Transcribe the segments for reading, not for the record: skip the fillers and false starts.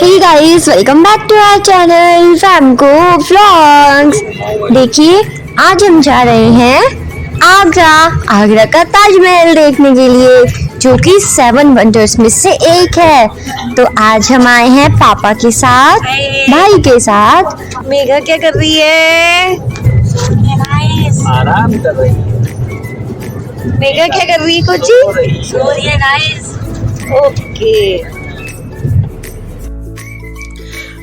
Hey guys, welcome back to our channel Famco vlogs. देखिए, आज हम जा रहे हैं आगरा का ताजमहल देखने के लिए, जो कि 7 वंडर्स में से एक है। तो आज हम आए हैं पापा के साथ, भाई के साथ। मेघा क्या कर रही है? आराम कर रही है। मेघा क्या कर रही है? कुछ सो रही है गाइस। ओके।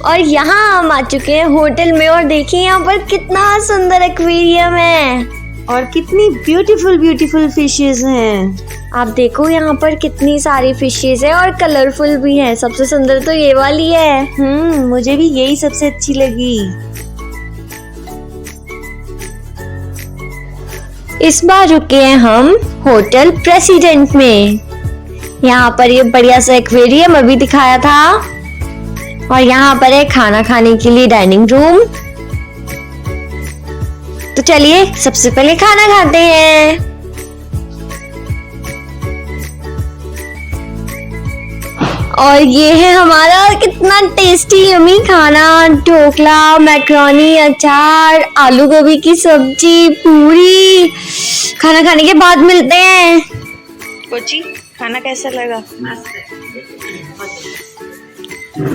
और यहाँ हम आ चुके हैं होटल में, और देखिए यहाँ पर कितना सुंदर एक्वेरियम है और कितनी ब्यूटीफुल फिशेस हैं। आप देखो यहाँ पर कितनी सारी फिशेस है और कलरफुल भी हैं। सबसे सुंदर तो ये वाली है। मुझे भी यही सबसे अच्छी लगी। इस बार रुके हैं हम होटल प्रेसिडेंट में। यहाँ पर ये बढ़िया सा एक्वेरियम अभी दिखाया था, और यहाँ पर है खाना खाने के लिए डाइनिंग रूम। तो चलिए सबसे पहले खाना खाते हैं। और ये है हमारा कितना टेस्टी यमी खाना। ढोकला, मैक्रोनी, अचार, आलू गोभी की सब्जी, पूरी। खाना खाने के बाद मिलते हैं। कोची, खाना कैसा लगा?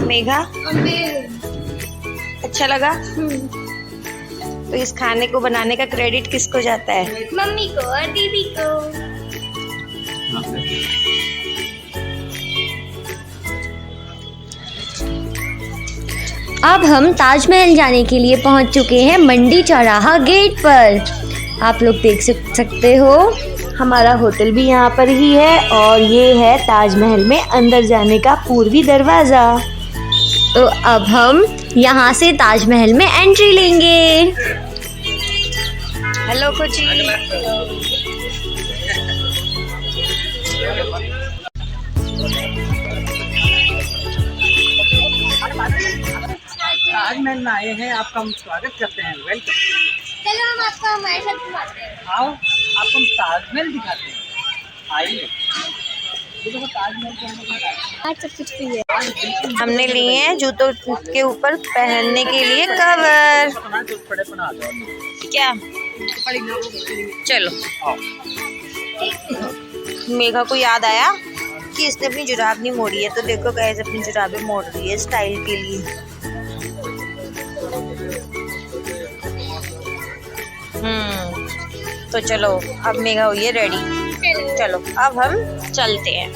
मेघा, अच्छा लगा? तो इस खाने को बनाने का क्रेडिट किसको जाता है? मम्मी को और दीदी को। अब हम ताजमहल जाने के लिए पहुंच चुके हैं मंडी चौराहा गेट पर। आप लोग देख सकते हो, हमारा होटल भी यहाँ पर ही है, और ये है ताजमहल में अंदर जाने का पूर्वी दरवाजा। तो अब हम यहाँ से ताजमहल में एंट्री लेंगे। हेलो कोची। ताजमहल में आए हैं, आपका हम स्वागत करते हैं। वेलकम। चलो हम आपको हमारे साथ घुमाते हैं। आओ, आपको हम ताजमहल दिखाते हैं। आइए। सब कुछ भी है। हमने लिए हैं जूतों के ऊपर पहनने के लिए कवर। क्या? चलो। मेघा को याद आया कि इसने अपनी जुराब नहीं मोड़ी है, तो देखो गाइस अपनी जुराबें मोड़ रही है स्टाइल के लिए। तो चलो, अब मेघा हुई है रेडी। चलो अब हम चलते हैं।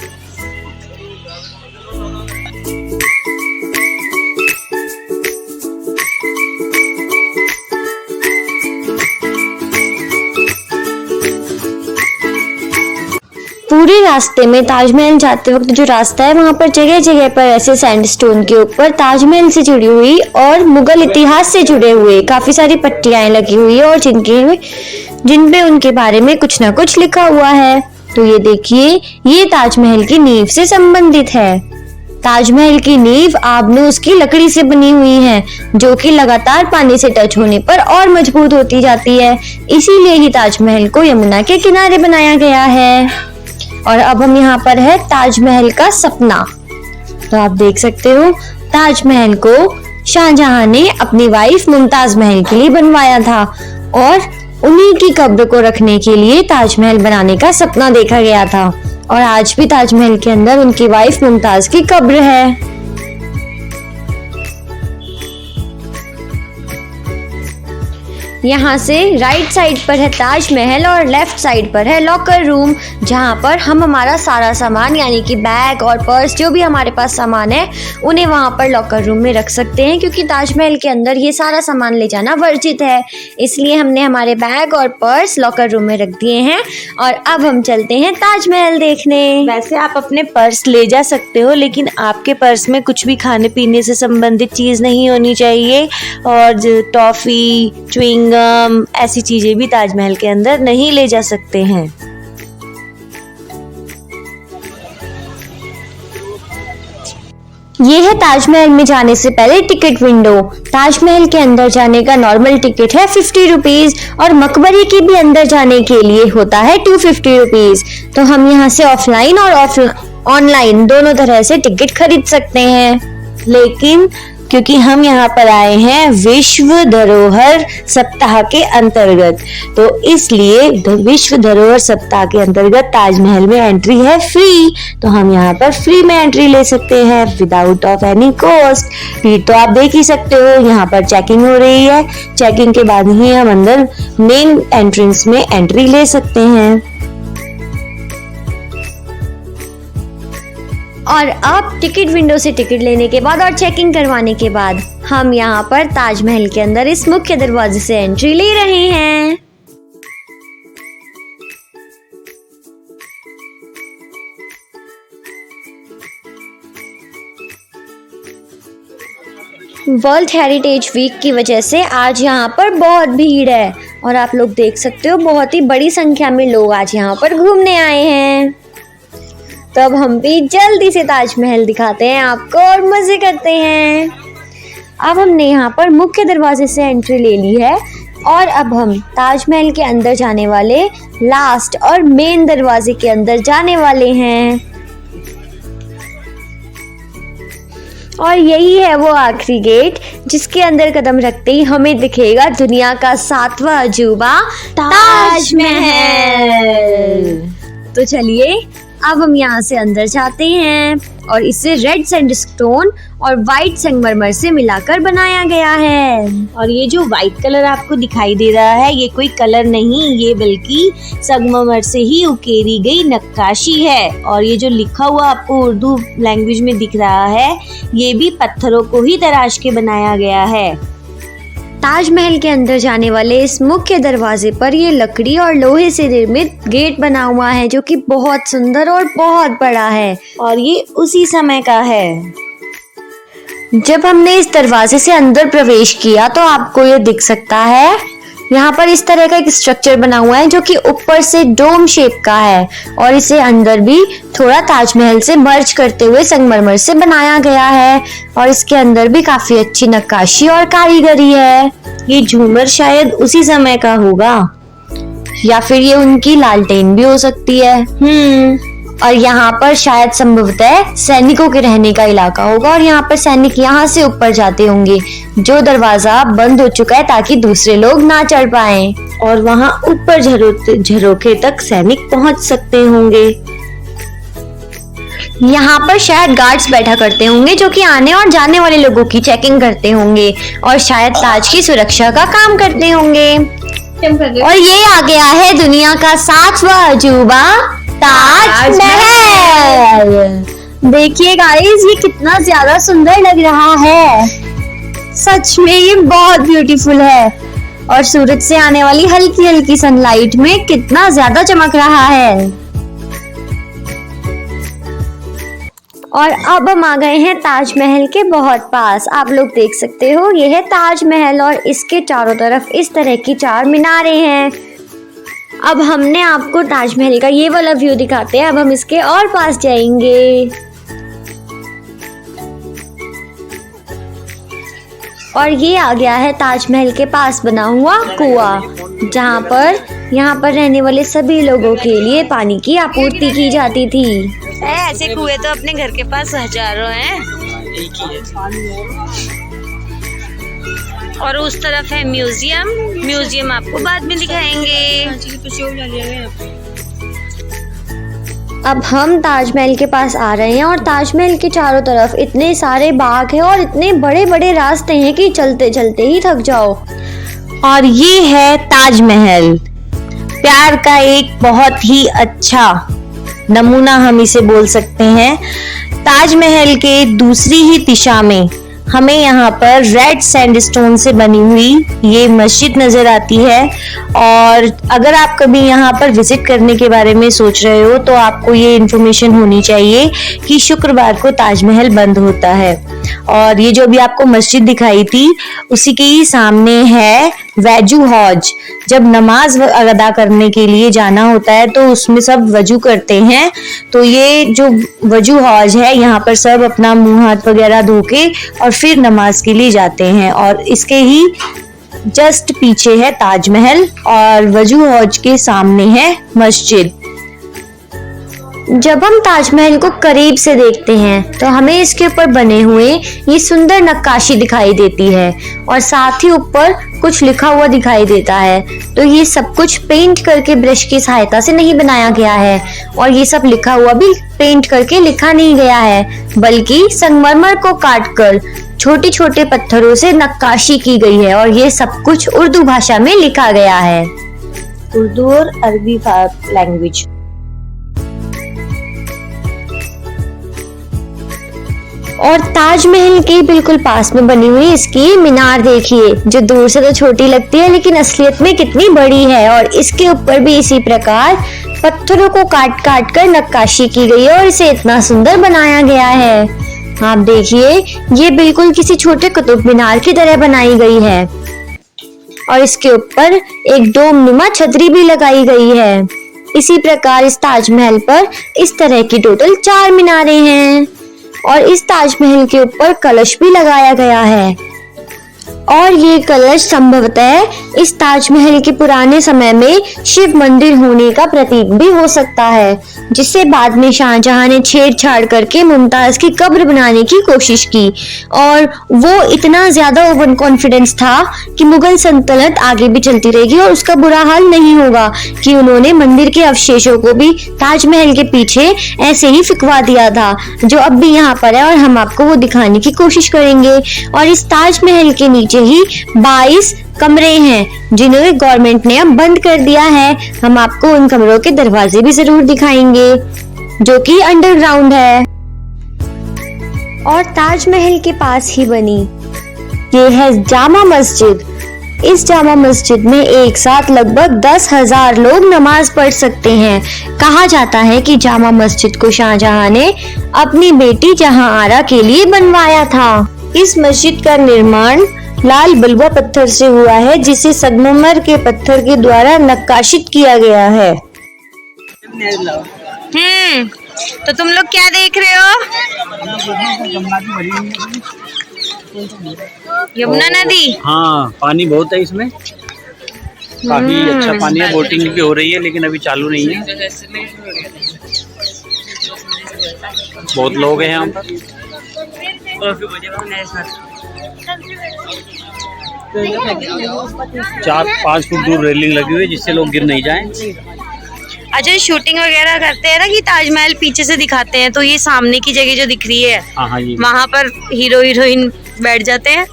पूरे रास्ते में ताजमहल जाते वक्त जो रास्ता है, वहाँ पर जगह जगह पर ऐसे सैंडस्टोन के ऊपर ताजमहल से जुड़ी हुई और मुगल इतिहास से जुड़े हुए काफी सारी पट्टियां लगी हुई है, और जिन पे उनके बारे में कुछ ना कुछ लिखा हुआ है। तो ये देखिए, ये ताजमहल की नींव से संबंधित है। ताजमहल की नींव आबनूस की लकड़ी से बनी हुई है, जो कि लगातार पानी से टच होने पर और मजबूत होती जाती है। इसीलिए ही ताजमहल को यमुना के किनारे बनाया गया है। और अब हम यहाँ पर है ताजमहल का सपना। तो आप देख सकते हो, ताजमहल को शाहजहां ने अपनी वाइफ मुमताज महल के लिए बनवाया था, और उन्हीं की कब्र को रखने के लिए ताजमहल बनाने का सपना देखा गया था। और आज भी ताजमहल के अंदर उनकी वाइफ मुमताज की कब्र है। यहाँ से राइट साइड पर है ताजमहल और लेफ्ट साइड पर है लॉकर रूम, जहाँ पर हम हमारा सारा सामान यानी कि बैग और पर्स, जो भी हमारे पास सामान है, उन्हें वहाँ पर लॉकर रूम में रख सकते हैं, क्योंकि ताजमहल के अंदर ये सारा सामान ले जाना वर्जित है। इसलिए हमने हमारे बैग और पर्स लॉकर रूम में रख दिए हैं। और अब हम चलते हैं ताजमहल देखने। वैसे आप अपने पर्स ले जा सकते हो, लेकिन आपके पर्स में कुछ भी खाने पीने से संबंधित चीज़ नहीं होनी चाहिए, और टॉफ़ी, च्युइंग गम, ऐसी चीजें भी ताजमहल के अंदर नहीं ले जा सकते हैं। ये है ताजमहल में जाने से पहले टिकट विंडो। ताजमहल के अंदर जाने का नॉर्मल टिकट है 50 रुपीज, और मकबरे के भी अंदर जाने के लिए होता है 250 रुपीज। तो हम यहाँ से ऑफलाइन और ऑनलाइन दोनों तरह से टिकट खरीद सकते हैं। लेकिन क्योंकि हम यहाँ पर आए हैं विश्व धरोहर सप्ताह के अंतर्गत, तो इसलिए विश्व धरोहर सप्ताह के अंतर्गत ताजमहल में एंट्री है फ्री। तो हम यहाँ पर फ्री में एंट्री ले सकते हैं विदाउट ऑफ एनी कॉस्ट। ये तो आप देख ही सकते हो, यहाँ पर चेकिंग हो रही है। चेकिंग के बाद ही हम अंदर मेन एंट्रेंस में एंट्री ले सकते हैं। और अब टिकट विंडो से टिकट लेने के बाद और चेकिंग करवाने के बाद हम यहाँ पर ताजमहल के अंदर इस मुख्य दरवाजे से एंट्री ले रहे हैं। वर्ल्ड हेरिटेज वीक की वजह से आज यहाँ पर बहुत भीड़ है और आप लोग देख सकते हो बहुत ही बड़ी संख्या में लोग आज यहाँ पर घूमने आए हैं। तो अब हम भी जल्दी से ताजमहल दिखाते हैं आपको और मजे करते हैं। अब हमने यहाँ पर मुख्य दरवाजे से एंट्री ले ली है और अब हम ताजमहल के अंदर जाने वाले लास्ट और मेन दरवाजे के अंदर जाने वाले हैं। और यही है वो आखिरी गेट जिसके अंदर कदम रखते ही हमें दिखेगा दुनिया का 7वां अजूबा ताजमहल। तो चलिए अब हम यहाँ से अंदर जाते हैं और इसे रेड सैंडस्टोन और वाइट संगमरमर से मिलाकर बनाया गया है। और ये जो व्हाइट कलर आपको दिखाई दे रहा है ये कोई कलर नहीं, ये बल्कि संगमरमर से ही उकेरी गई नक्काशी है। और ये जो लिखा हुआ आपको उर्दू लैंग्वेज में दिख रहा है ये भी पत्थरों को ही तराश के बनाया गया है। ताजमहल के अंदर जाने वाले इस मुख्य दरवाजे पर ये लकड़ी और लोहे से निर्मित गेट बना हुआ है जो कि बहुत सुंदर और बहुत बड़ा है और ये उसी समय का है। जब हमने इस दरवाजे से अंदर प्रवेश किया तो आपको ये दिख सकता है यहाँ पर इस तरह का एक स्ट्रक्चर बना हुआ है जो कि ऊपर से डोम शेप का है और इसे अंदर भी थोड़ा ताजमहल से मर्ज करते हुए संगमरमर से बनाया गया है और इसके अंदर भी काफी अच्छी नक्काशी और कारीगरी है। ये झूमर शायद उसी समय का होगा या फिर ये उनकी लालटेन भी हो सकती है। और यहाँ पर शायद संभवतः सैनिकों के रहने का इलाका होगा और यहाँ पर सैनिक यहाँ से ऊपर जाते होंगे जो दरवाजा बंद हो चुका है ताकि दूसरे लोग ना चढ़ पाएं और वहाँ ऊपर झरोखे तक सैनिक पहुँच सकते होंगे। यहाँ पर शायद गार्ड्स बैठा करते होंगे जो कि आने और जाने वाले लोगों की चेकिंग करते होंगे और शायद ताज की सुरक्षा का काम करते होंगे। और ये आ गया है दुनिया का 7वां अजूबा ताजमहल। देखिए गाइस ये कितना ज्यादा सुंदर लग रहा है, सच में ये बहुत ब्यूटीफुल है और सूरज से आने वाली हल्की हल्की सनलाइट में कितना ज्यादा चमक रहा है। और अब हम आ गए हैं ताजमहल के बहुत पास। आप लोग देख सकते हो ये है ताजमहल और इसके चारों तरफ इस तरह की 4 मीनारें हैं। अब हमने आपको ताजमहल का ये वाला व्यू दिखाते हैं। अब हम इसके और पास जाएंगे और ये आ गया है ताजमहल के पास बना हुआ कुआं जहाँ पर यहाँ पर रहने वाले सभी लोगों के लिए पानी की आपूर्ति की जाती थी। ऐसे कुएं तो अपने घर के पास हजारों हैं। और उस तरफ है म्यूजियम आपको बाद में दिखाएंगे। अब हम ताजमहल के पास आ रहे हैं और ताजमहल के चारों तरफ इतने सारे बाग हैं और इतने बड़े बड़े रास्ते हैं कि चलते चलते ही थक जाओ। और ये है ताजमहल, प्यार का एक बहुत ही अच्छा नमूना हम इसे बोल सकते हैं। ताजमहल के दूसरी ही दिशा में हमें यहाँ पर रेड सैंडस्टोन से बनी हुई ये मस्जिद नजर आती है। और अगर आप कभी यहाँ पर विजिट करने के बारे में सोच रहे हो तो आपको ये इन्फॉर्मेशन होनी चाहिए कि शुक्रवार को ताजमहल बंद होता है। और ये जो भी आपको मस्जिद दिखाई थी उसी के ही सामने है वजू हौज। जब नमाज अदा करने के लिए जाना होता है तो उसमें सब वजू करते हैं। तो ये जो वजू हौज है यहाँ पर सब अपना मुंह हाथ वगैरह धो के और फिर नमाज के लिए जाते हैं। और इसके ही जस्ट पीछे है ताजमहल और वजू हौज के सामने है मस्जिद। जब हम ताजमहल को करीब से देखते हैं तो हमें इसके ऊपर बने हुए ये सुंदर नक्काशी दिखाई देती है और साथ ही ऊपर कुछ लिखा हुआ दिखाई देता है। तो ये सब कुछ पेंट करके ब्रश की सहायता से नहीं बनाया गया है और ये सब लिखा हुआ भी पेंट करके लिखा नहीं गया है, बल्कि संगमरमर को काटकर छोटे छोटे पत्थरों से नक्काशी की गई है और ये सब कुछ उर्दू भाषा में लिखा गया है, उर्दू और अरबी लैंग्वेज। और ताजमहल के बिल्कुल पास में बनी हुई इसकी मीनार देखिए, जो दूर से तो छोटी लगती है लेकिन असलियत में कितनी बड़ी है। और इसके ऊपर भी इसी प्रकार पत्थरों को काट काट कर नक्काशी की गई है और इसे इतना सुंदर बनाया गया है। आप देखिए, ये बिल्कुल किसी छोटे कुतुब मीनार की तरह बनाई गई है और इसके ऊपर एक डोमनुमा छतरी भी लगाई गई है। इसी प्रकार इस ताजमहल पर इस तरह की टोटल 4 मीनारें हैं और इस ताजमहल के ऊपर कलश भी लगाया गया है और ये कलश संभवतः इस ताजमहल के पुराने समय में शिव मंदिर होने का प्रतीक भी हो सकता है, जिसे बाद में शाहजहां ने छेड़छाड़ करके मुमताज की कब्र बनाने की कोशिश की और वो इतना ज्यादा ओवर कॉन्फिडेंस था कि मुगल सल्तनत आगे भी चलती रहेगी और उसका बुरा हाल नहीं होगा कि उन्होंने मंदिर के अवशेषों को भी ताजमहल के पीछे ऐसे ही फिकवा दिया था, जो अब भी यहाँ पर है और हम आपको वो दिखाने की कोशिश करेंगे। और इस ताजमहल के नीचे ही 22 कमरे हैं जिन्हें गवर्नमेंट ने अब बंद कर दिया है। हम आपको उन कमरों के दरवाजे भी जरूर दिखाएंगे जो कि अंडरग्राउंड है। और ताजमहल के पास ही बनी ये है जामा मस्जिद। इस जामा मस्जिद में एक साथ लगभग 10,000 लोग नमाज पढ़ सकते हैं। कहा जाता है कि जामा मस्जिद को शाहजहां ने अपनी बेटी जहांआरा के लिए बनवाया था। इस मस्जिद का निर्माण लाल बलुआ पत्थर से हुआ है, जिसे संगमरमर के पत्थर के द्वारा नक्काशित किया गया है। तो तुम लोग क्या देख रहे हो? यमुना नदी। हाँ, पानी बहुत है इसमें, काफी अच्छा पानी है। बोटिंग भी हो रही है लेकिन अभी चालू नहीं है। बहुत लोग हैं यहाँ पर। 4-5 फुट दूर रेलिंग लगी हुई है जिससे लोग गिर नहीं जाएं। अच्छा, शूटिंग वगैरह करते हैं ना कि ताजमहल पीछे से दिखाते हैं, तो ये सामने की जगह जो दिख रही है वहाँ पर हीरो हीरोइन बैठ जाते हैं।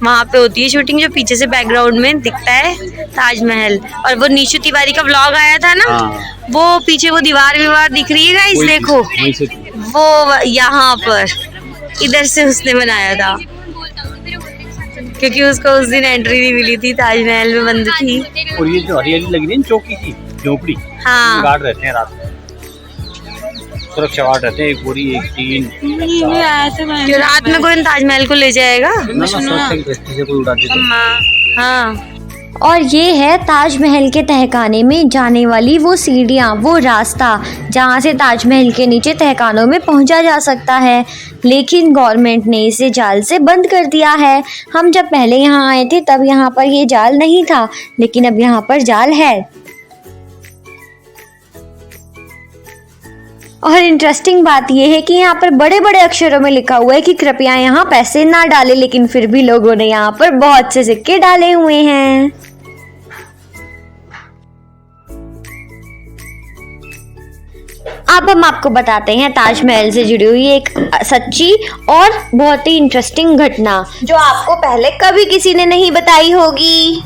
वहाँ पे होती है शूटिंग, जो पीछे से बैकग्राउंड में दिखता है ताजमहल। और वो निशु तिवारी का व्लॉग आया था ना, वो पीछे वो दीवार दिख रही है गाइस, देखो वो यहाँ पर इधर से उसने बनाया था, क्योंकि उसको उस दिन एंट्री नहीं मिली थी, ताजमहल में बंद थी। और ये जो हरियाली लगी थी चौकी की झोपड़ी, हाँ, गार्ड रहते हैं रात में, सुरक्षा गार्ड रहते हैं, एक बोरी, एक टीन। क्यों रात में कोई ताजमहल को ले जाएगा? से कोई उड़ा देता। हाँ। और ये है ताजमहल के तहखाने में जाने वाली वो सीढ़ियाँ, वो रास्ता जहाँ से ताजमहल के नीचे तहखानों में पहुँचा जा सकता है, लेकिन गवर्नमेंट ने इसे जाल से बंद कर दिया है। हम जब पहले यहाँ आए थे तब यहाँ पर ये जाल नहीं था, लेकिन अब यहाँ पर जाल है। और इंटरेस्टिंग बात यह है कि यहाँ पर बड़े बड़े अक्षरों में लिखा हुआ है कि कृपया यहाँ पैसे ना डालें, लेकिन फिर भी लोगों ने यहाँ पर बहुत से सिक्के डाले हुए हैं। अब हम आपको बताते हैं ताजमहल से जुड़ी हुई एक सच्ची और बहुत ही इंटरेस्टिंग घटना, जो आपको पहले कभी किसी ने नहीं बताई होगी।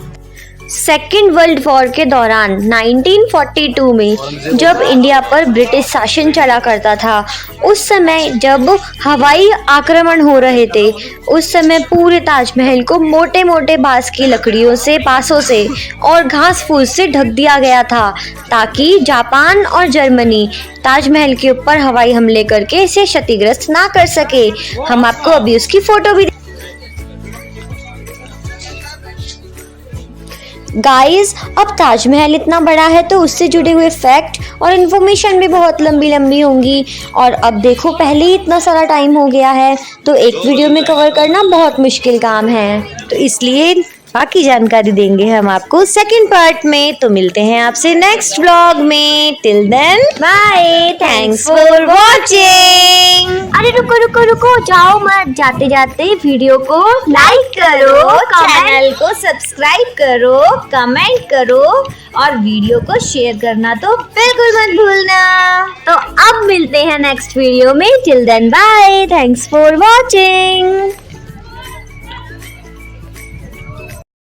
सेकेंड वर्ल्ड वॉर के दौरान 1942 में जब इंडिया पर ब्रिटिश शासन चला करता था, उस समय जब हवाई आक्रमण हो रहे थे, उस समय पूरे ताजमहल को मोटे मोटे बांस की लकड़ियों से, बांसों से और घास फूस से ढक दिया गया था, ताकि जापान और जर्मनी ताजमहल के ऊपर हवाई हमले करके इसे क्षतिग्रस्त ना कर सके। हम आपको अभी उसकी फोटो भी गाइस, अब ताजमहल इतना बड़ा है तो उससे जुड़े हुए फैक्ट और इन्फॉर्मेशन भी बहुत लंबी लंबी होंगी। और अब देखो, पहले ही इतना सारा टाइम हो गया है तो एक वीडियो में कवर करना बहुत मुश्किल काम है, तो इसलिए बाकी जानकारी देंगे हम आपको सेकंड पार्ट में। तो मिलते हैं आपसे नेक्स्ट व्लॉग में। Till then bye, thanks for watching. अरे रुको रुको रुको, जाओ मत, जाते जाते वीडियो को लाइक करो, चैनल को सब्सक्राइब करो, कमेंट करो और वीडियो को शेयर करना तो बिल्कुल मत भूलना। तो अब मिलते हैं नेक्स्ट वीडियो में। Till then bye, thanks for watching.